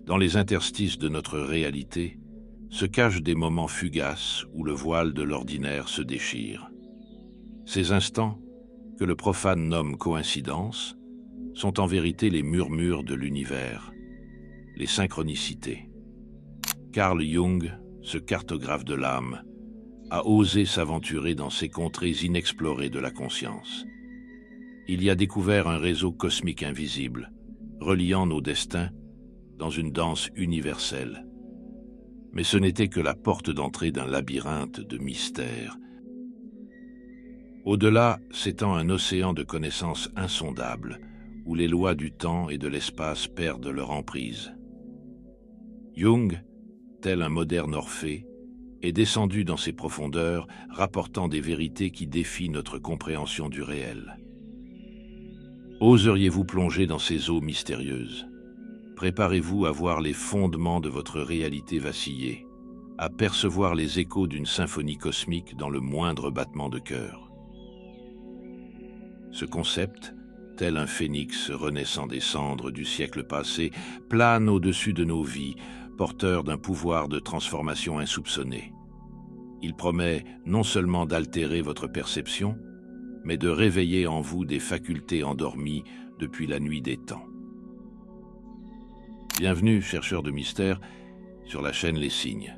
Dans les interstices de notre réalité, se cachent des moments fugaces où le voile de l'ordinaire se déchire. Ces instants, que le profane nomme coïncidence, sont en vérité les murmures de l'univers, les synchronicités. Carl Jung, ce cartographe de l'âme, a osé s'aventurer dans ces contrées inexplorées de la conscience. Il y a découvert un réseau cosmique invisible, reliant nos destins dans une danse universelle. Mais ce n'était que la porte d'entrée d'un labyrinthe de mystères. Au-delà s'étend un océan de connaissances insondables, où les lois du temps et de l'espace perdent leur emprise. Jung, tel un moderne Orphée, est descendu dans ces profondeurs, rapportant des vérités qui défient notre compréhension du réel. Oseriez-vous plonger dans ces eaux mystérieuses? Préparez-vous à voir les fondements de votre réalité vaciller, à percevoir les échos d'une symphonie cosmique dans le moindre battement de cœur. Ce concept, tel un phénix renaissant des cendres du siècle passé, plane au-dessus de nos vies, porteur d'un pouvoir de transformation insoupçonné. Il promet non seulement d'altérer votre perception, mais de réveiller en vous des facultés endormies depuis la nuit des temps. Bienvenue, chercheurs de mystères, sur la chaîne Les Signes.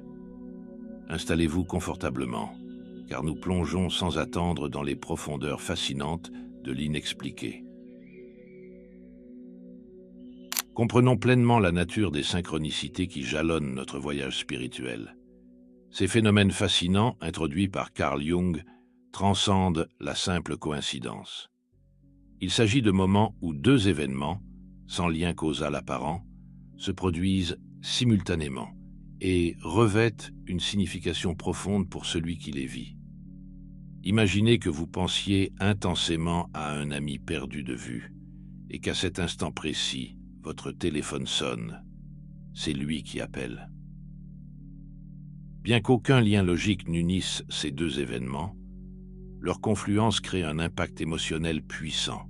Installez-vous confortablement, car nous plongeons sans attendre dans les profondeurs fascinantes de l'inexpliqué. Comprenons pleinement la nature des synchronicités qui jalonnent notre voyage spirituel. Ces phénomènes fascinants, introduits par Carl Jung, transcendent la simple coïncidence. Il s'agit de moments où deux événements, sans lien causal apparent, se produisent simultanément et revêtent une signification profonde pour celui qui les vit. Imaginez que vous pensiez intensément à un ami perdu de vue et qu'à cet instant précis, votre téléphone sonne. C'est lui qui appelle. Bien qu'aucun lien logique n'unisse ces deux événements, leur confluence crée un impact émotionnel puissant,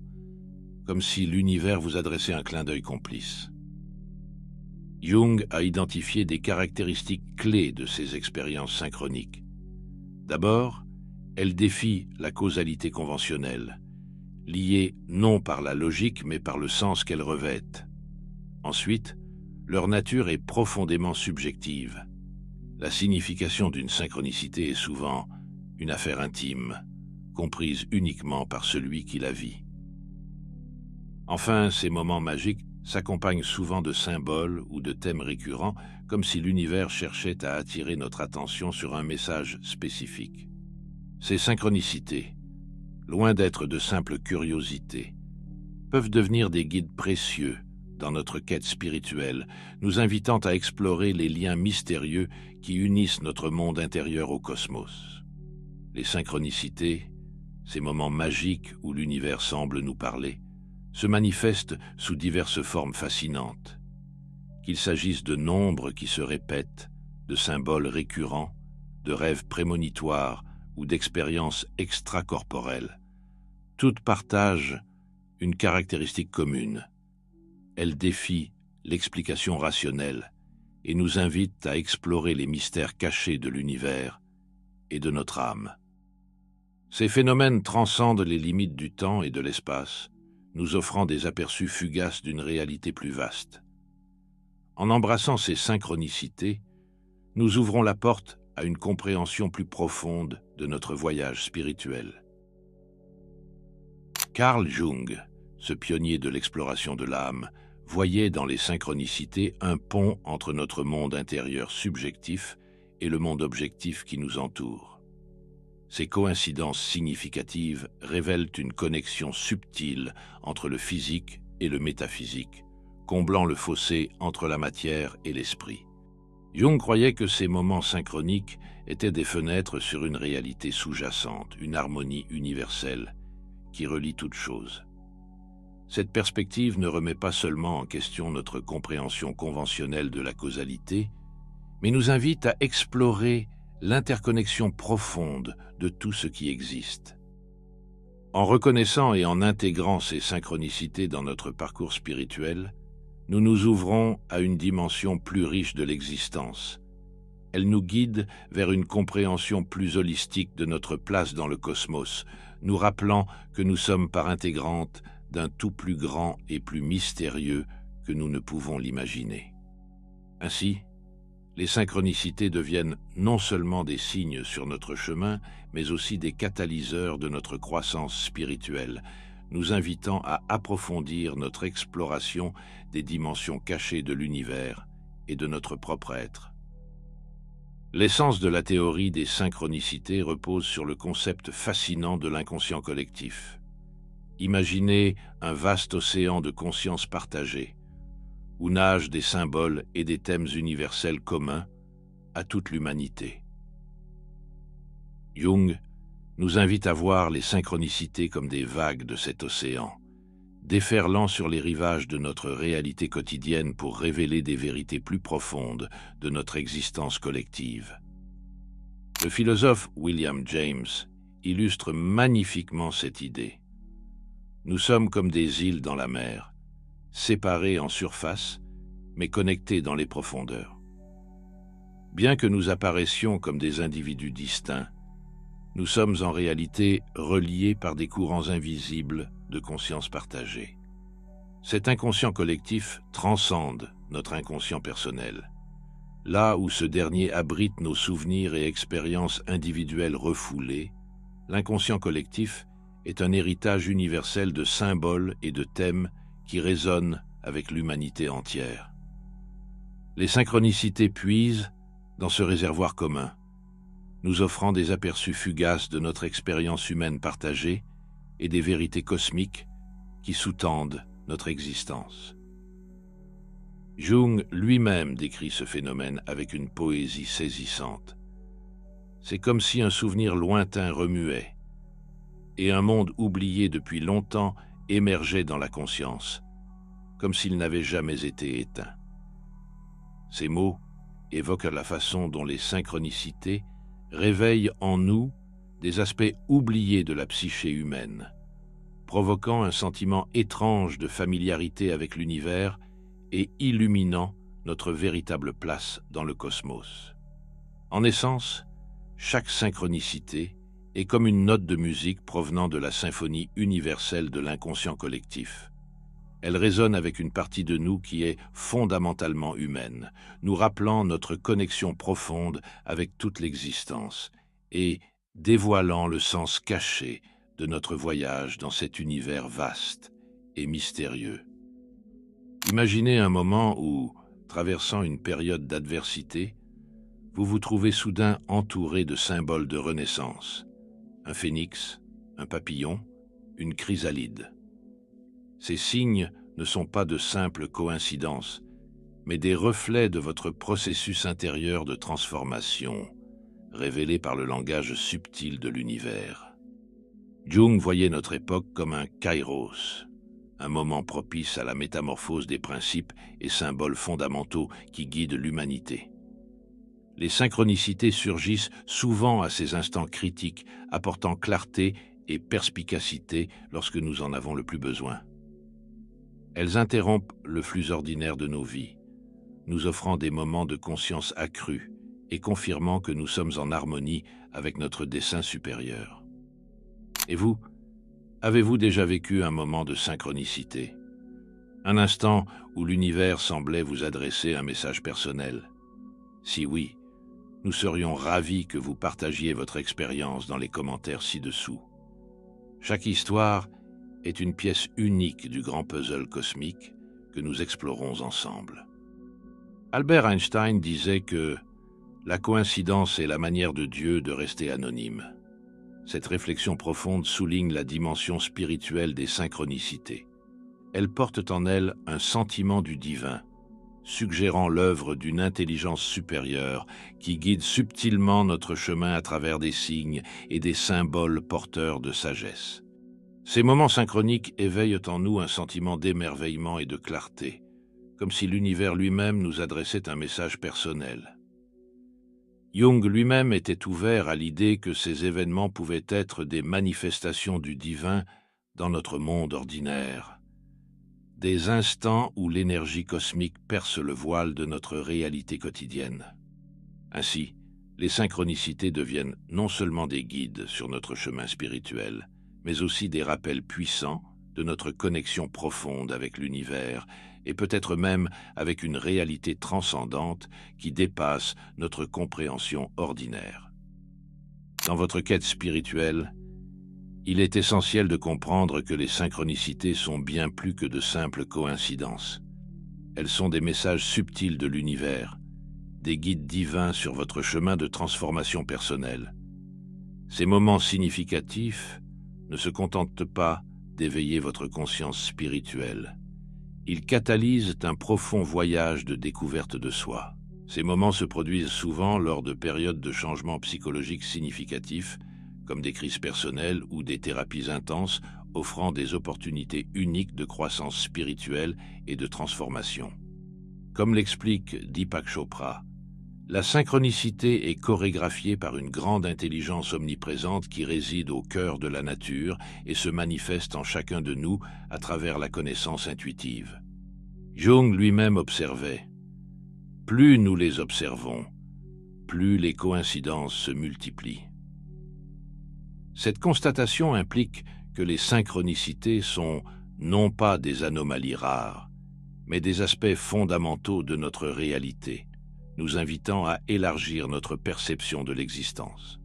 comme si l'univers vous adressait un clin d'œil complice. Jung a identifié des caractéristiques clés de ces expériences synchroniques. D'abord, elles défient la causalité conventionnelle, liée non par la logique mais par le sens qu'elles revêtent. Ensuite, leur nature est profondément subjective. La signification d'une synchronicité est souvent une affaire intime, comprise uniquement par celui qui la vit. Enfin, ces moments magiques s'accompagnent souvent de symboles ou de thèmes récurrents, comme si l'univers cherchait à attirer notre attention sur un message spécifique. Ces synchronicités, loin d'être de simples curiosités, peuvent devenir des guides précieux dans notre quête spirituelle, nous invitant à explorer les liens mystérieux qui unissent notre monde intérieur au cosmos. Les synchronicités, ces moments magiques où l'univers semble nous parler, se manifestent sous diverses formes fascinantes. Qu'il s'agisse de nombres qui se répètent, de symboles récurrents, de rêves prémonitoires ou d'expériences extracorporelles, toutes partagent une caractéristique commune. Elles défient l'explication rationnelle et nous invitent à explorer les mystères cachés de l'univers et de notre âme. Ces phénomènes transcendent les limites du temps et de l'espace, nous offrant des aperçus fugaces d'une réalité plus vaste. En embrassant ces synchronicités, nous ouvrons la porte à une compréhension plus profonde de notre voyage spirituel. Carl Jung, ce pionnier de l'exploration de l'âme, voyait dans les synchronicités un pont entre notre monde intérieur subjectif et le monde objectif qui nous entoure. Ces coïncidences significatives révèlent une connexion subtile entre le physique et le métaphysique, comblant le fossé entre la matière et l'esprit. Jung croyait que ces moments synchroniques étaient des fenêtres sur une réalité sous-jacente, une harmonie universelle qui relie toutes choses. Cette perspective ne remet pas seulement en question notre compréhension conventionnelle de la causalité, mais nous invite à explorer l'interconnexion profonde de tout ce qui existe. En reconnaissant et en intégrant ces synchronicités dans notre parcours spirituel, nous nous ouvrons à une dimension plus riche de l'existence. Elle nous guide vers une compréhension plus holistique de notre place dans le cosmos, nous rappelant que nous sommes part intégrante d'un tout plus grand et plus mystérieux que nous ne pouvons l'imaginer. Ainsi, les synchronicités deviennent non seulement des signes sur notre chemin, mais aussi des catalyseurs de notre croissance spirituelle, nous invitant à approfondir notre exploration des dimensions cachées de l'univers et de notre propre être. L'essence de la théorie des synchronicités repose sur le concept fascinant de l'inconscient collectif. Imaginez un vaste océan de conscience partagée, où nagent des symboles et des thèmes universels communs à toute l'humanité. Jung nous invite à voir les synchronicités comme des vagues de cet océan, déferlant sur les rivages de notre réalité quotidienne pour révéler des vérités plus profondes de notre existence collective. Le philosophe William James illustre magnifiquement cette idée. Nous sommes comme des îles dans la mer, séparés en surface, mais connectés dans les profondeurs. Bien que nous apparaissions comme des individus distincts, nous sommes en réalité reliés par des courants invisibles de conscience partagée. Cet inconscient collectif transcende notre inconscient personnel. Là où ce dernier abrite nos souvenirs et expériences individuelles refoulées, l'inconscient collectif est un héritage universel de symboles et de thèmes qui résonnent avec l'humanité entière. Les synchronicités puisent dans ce réservoir commun, nous offrant des aperçus fugaces de notre expérience humaine partagée et des vérités cosmiques qui sous-tendent notre existence. Jung lui-même décrit ce phénomène avec une poésie saisissante. C'est comme si un souvenir lointain remuait, et un monde oublié depuis longtemps émergeait dans la conscience, comme s'il n'avait jamais été éteint. Ces mots évoquent la façon dont les synchronicités réveillent en nous des aspects oubliés de la psyché humaine, provoquant un sentiment étrange de familiarité avec l'univers et illuminant notre véritable place dans le cosmos. En essence, chaque synchronicité est comme une note de musique provenant de la symphonie universelle de l'inconscient collectif. Elle résonne avec une partie de nous qui est fondamentalement humaine, nous rappelant notre connexion profonde avec toute l'existence et dévoilant le sens caché de notre voyage dans cet univers vaste et mystérieux. Imaginez un moment où, traversant une période d'adversité, vous vous trouvez soudain entouré de symboles de renaissance. Un phénix, un papillon, une chrysalide. Ces signes ne sont pas de simples coïncidences, mais des reflets de votre processus intérieur de transformation, révélé par le langage subtil de l'univers. Jung voyait notre époque comme un kairos, un moment propice à la métamorphose des principes et symboles fondamentaux qui guident l'humanité. Les synchronicités surgissent souvent à ces instants critiques, apportant clarté et perspicacité lorsque nous en avons le plus besoin. Elles interrompent le flux ordinaire de nos vies, nous offrant des moments de conscience accrue et confirmant que nous sommes en harmonie avec notre dessein supérieur. Et vous, avez-vous déjà vécu un moment de synchronicité? Un instant où l'univers semblait vous adresser un message personnel? Si oui, nous serions ravis que vous partagiez votre expérience dans les commentaires ci-dessous. Chaque histoire est une pièce unique du grand puzzle cosmique que nous explorons ensemble. Albert Einstein disait que la coïncidence est la manière de Dieu de rester anonyme. Cette réflexion profonde souligne la dimension spirituelle des synchronicités. Elles portent en elles un sentiment du divin, suggérant l'œuvre d'une intelligence supérieure qui guide subtilement notre chemin à travers des signes et des symboles porteurs de sagesse. Ces moments synchroniques éveillent en nous un sentiment d'émerveillement et de clarté, comme si l'univers lui-même nous adressait un message personnel. Jung lui-même était ouvert à l'idée que ces événements pouvaient être des manifestations du divin dans notre monde ordinaire. des instants où l'énergie cosmique perce le voile de notre réalité quotidienne. Ainsi, les synchronicités deviennent non seulement des guides sur notre chemin spirituel, mais aussi des rappels puissants de notre connexion profonde avec l'univers et peut-être même avec une réalité transcendante qui dépasse notre compréhension ordinaire. Dans votre quête spirituelle, il est essentiel de comprendre que les synchronicités sont bien plus que de simples coïncidences. Elles sont des messages subtils de l'univers, des guides divins sur votre chemin de transformation personnelle. Ces moments significatifs ne se contentent pas d'éveiller votre conscience spirituelle. Ils catalysent un profond voyage de découverte de soi. Ces moments se produisent souvent lors de périodes de changements psychologiques significatifs, comme des crises personnelles ou des thérapies intenses, offrant des opportunités uniques de croissance spirituelle et de transformation. Comme l'explique Deepak Chopra, la synchronicité est chorégraphiée par une grande intelligence omniprésente qui réside au cœur de la nature et se manifeste en chacun de nous à travers la connaissance intuitive. Jung lui-même observait « Plus nous les observons, plus les coïncidences se multiplient ». Cette constatation implique que les synchronicités sont non pas des anomalies rares, mais des aspects fondamentaux de notre réalité, nous invitant à élargir notre perception de l'existence.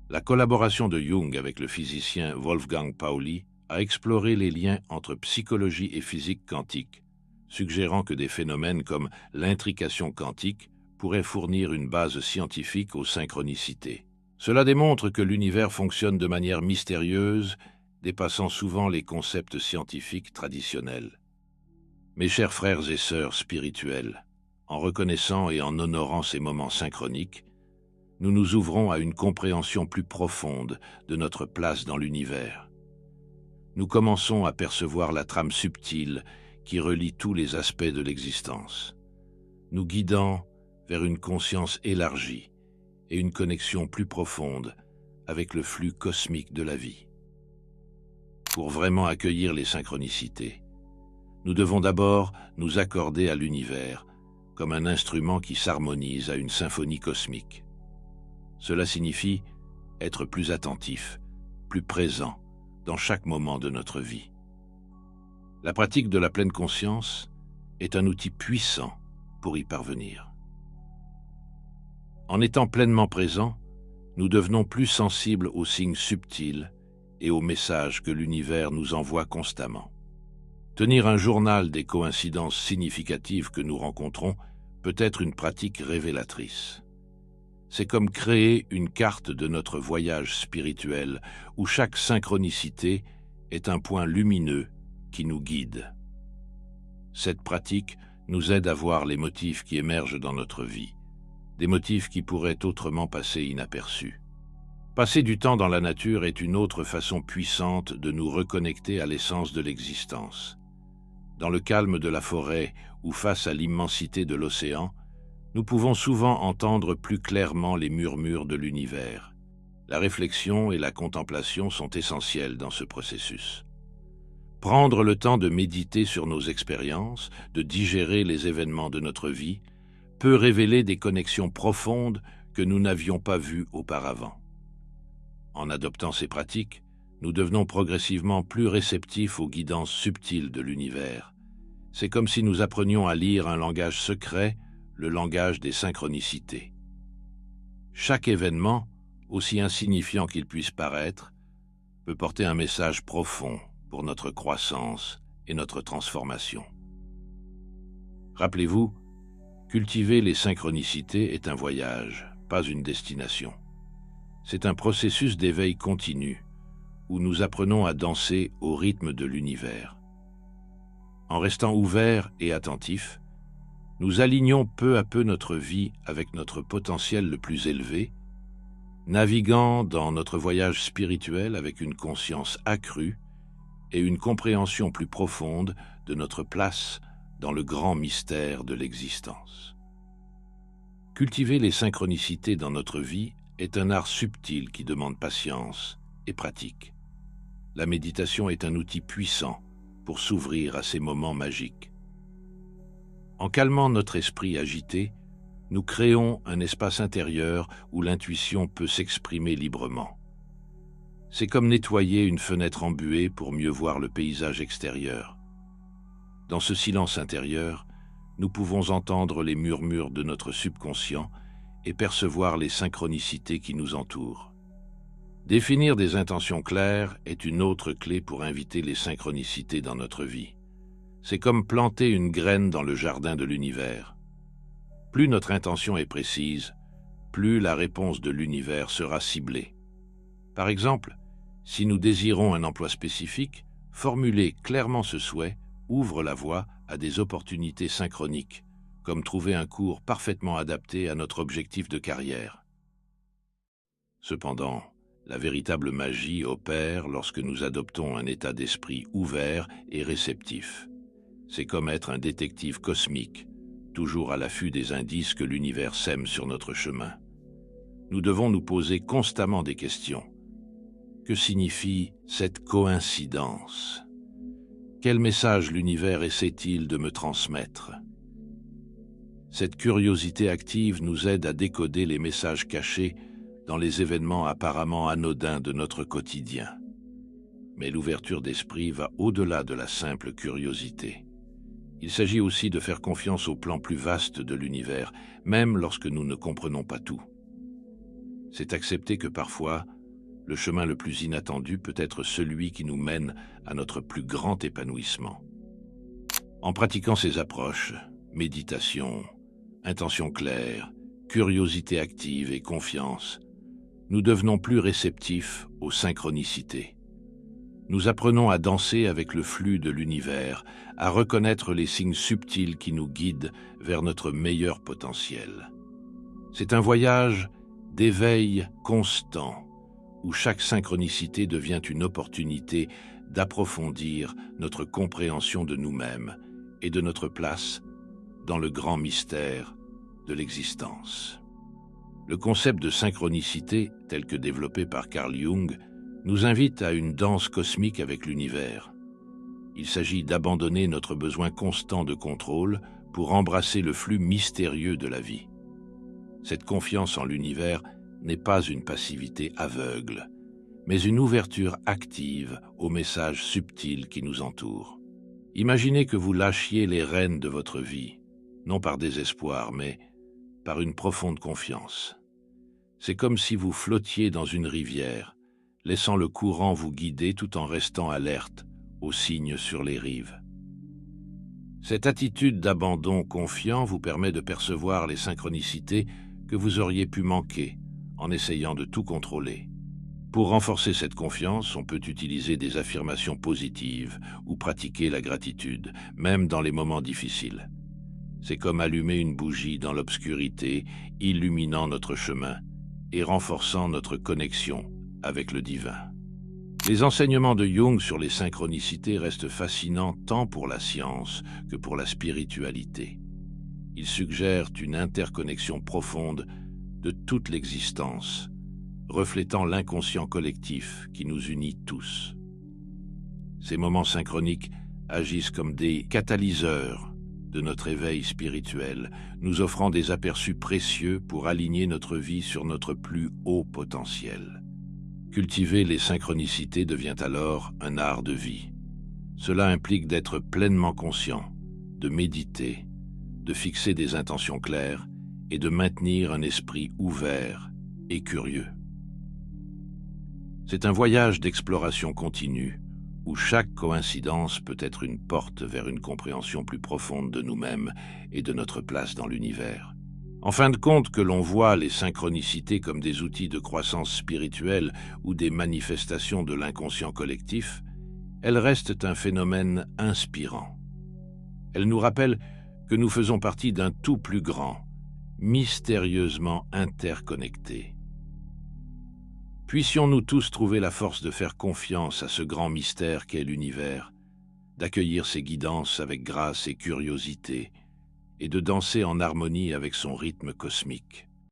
La collaboration de Jung avec le physicien Wolfgang Pauli a exploré les liens entre psychologie et physique quantique, suggérant que des phénomènes comme l'intrication quantique pourraient fournir une base scientifique aux synchronicités. Cela démontre que l'univers fonctionne de manière mystérieuse, dépassant souvent les concepts scientifiques traditionnels. Mes chers frères et sœurs spirituels, en reconnaissant et en honorant ces moments synchroniques, nous nous ouvrons à une compréhension plus profonde de notre place dans l'univers. Nous commençons à percevoir la trame subtile qui relie tous les aspects de l'existence, nous guidant vers une conscience élargie et une connexion plus profonde avec le flux cosmique de la vie. Pour vraiment accueillir les synchronicités, nous devons d'abord nous accorder à l'univers comme un instrument qui s'harmonise à une symphonie cosmique. Cela signifie être plus attentif, plus présent dans chaque moment de notre vie. La pratique de la pleine conscience est un outil puissant pour y parvenir. En étant pleinement présents, nous devenons plus sensibles aux signes subtils et aux messages que l'univers nous envoie constamment. Tenir un journal des coïncidences significatives que nous rencontrons peut être une pratique révélatrice. C'est comme créer une carte de notre voyage spirituel où chaque synchronicité est un point lumineux qui nous guide. Cette pratique nous aide à voir les motifs qui émergent dans notre vie, des motifs qui pourraient autrement passer inaperçus. Passer du temps dans la nature est une autre façon puissante de nous reconnecter à l'essence de l'existence. Dans le calme de la forêt ou face à l'immensité de l'océan, nous pouvons souvent entendre plus clairement les murmures de l'univers. La réflexion et la contemplation sont essentielles dans ce processus. Prendre le temps de méditer sur nos expériences, de digérer les événements de notre vie, peut révéler des connexions profondes que nous n'avions pas vues auparavant. En adoptant ces pratiques, nous devenons progressivement plus réceptifs aux guidances subtiles de l'univers. C'est comme si nous apprenions à lire un langage secret, le langage des synchronicités. Chaque événement, aussi insignifiant qu'il puisse paraître, peut porter un message profond pour notre croissance et notre transformation. Rappelez-vous, cultiver les synchronicités est un voyage, pas une destination. C'est un processus d'éveil continu, où nous apprenons à danser au rythme de l'univers. En restant ouverts et attentifs, nous alignons peu à peu notre vie avec notre potentiel le plus élevé, naviguant dans notre voyage spirituel avec une conscience accrue et une compréhension plus profonde de notre place dans le grand mystère de l'existence. Cultiver les synchronicités dans notre vie est un art subtil qui demande patience et pratique. La méditation est un outil puissant pour s'ouvrir à ces moments magiques. En calmant notre esprit agité, nous créons un espace intérieur où l'intuition peut s'exprimer librement. C'est comme nettoyer une fenêtre embuée pour mieux voir le paysage extérieur. Dans ce silence intérieur, nous pouvons entendre les murmures de notre subconscient et percevoir les synchronicités qui nous entourent. Définir des intentions claires est une autre clé pour inviter les synchronicités dans notre vie. C'est comme planter une graine dans le jardin de l'univers. Plus notre intention est précise, plus la réponse de l'univers sera ciblée. Par exemple, si nous désirons un emploi spécifique, formuler clairement ce souhait ouvre la voie à des opportunités synchroniques, comme trouver un cours parfaitement adapté à notre objectif de carrière. Cependant, la véritable magie opère lorsque nous adoptons un état d'esprit ouvert et réceptif. C'est comme être un détective cosmique, toujours à l'affût des indices que l'univers sème sur notre chemin. Nous devons nous poser constamment des questions. Que signifie cette coïncidence? Quel message l'univers essaie-t-il de me transmettre? Cette curiosité active nous aide à décoder les messages cachés dans les événements apparemment anodins de notre quotidien. Mais l'ouverture d'esprit va au-delà de la simple curiosité. Il s'agit aussi de faire confiance au plan plus vaste de l'univers, même lorsque nous ne comprenons pas tout. C'est accepter que parfois, le chemin le plus inattendu peut être celui qui nous mène à notre plus grand épanouissement. En pratiquant ces approches, méditation, intention claire, curiosité active et confiance, nous devenons plus réceptifs aux synchronicités. Nous apprenons à danser avec le flux de l'univers, à reconnaître les signes subtils qui nous guident vers notre meilleur potentiel. C'est un voyage d'éveil constant, où chaque synchronicité devient une opportunité d'approfondir notre compréhension de nous-mêmes et de notre place dans le grand mystère de l'existence. Le concept de synchronicité, tel que développé par Carl Jung, nous invite à une danse cosmique avec l'univers. Il s'agit d'abandonner notre besoin constant de contrôle pour embrasser le flux mystérieux de la vie. Cette confiance en l'univers n'est pas une passivité aveugle, mais une ouverture active aux messages subtils qui nous entourent. Imaginez que vous lâchiez les rênes de votre vie, non par désespoir, mais par une profonde confiance. C'est comme si vous flottiez dans une rivière, laissant le courant vous guider tout en restant alerte aux signes sur les rives. Cette attitude d'abandon confiant vous permet de percevoir les synchronicités que vous auriez pu manquer en essayant de tout contrôler. Pour renforcer cette confiance, on peut utiliser des affirmations positives ou pratiquer la gratitude, même dans les moments difficiles. C'est comme allumer une bougie dans l'obscurité, illuminant notre chemin et renforçant notre connexion avec le divin. Les enseignements de Jung sur les synchronicités restent fascinants tant pour la science que pour la spiritualité. Ils suggèrent une interconnexion profonde de toute l'existence, reflétant l'inconscient collectif qui nous unit tous. Ces moments synchroniques agissent comme des catalyseurs de notre éveil spirituel, nous offrant des aperçus précieux pour aligner notre vie sur notre plus haut potentiel. Cultiver les synchronicités devient alors un art de vie. Cela implique d'être pleinement conscient, de méditer, de fixer des intentions claires et de maintenir un esprit ouvert et curieux. C'est un voyage d'exploration continue, où chaque coïncidence peut être une porte vers une compréhension plus profonde de nous-mêmes et de notre place dans l'univers. En fin de compte, que l'on voit les synchronicités comme des outils de croissance spirituelle ou des manifestations de l'inconscient collectif, elles restent un phénomène inspirant. Elles nous rappellent que nous faisons partie d'un tout plus grand, mystérieusement interconnecté. Puissions-nous tous trouver la force de faire confiance à ce grand mystère qu'est l'univers, d'accueillir ses guidances avec grâce et curiosité, et de danser en harmonie avec son rythme cosmique.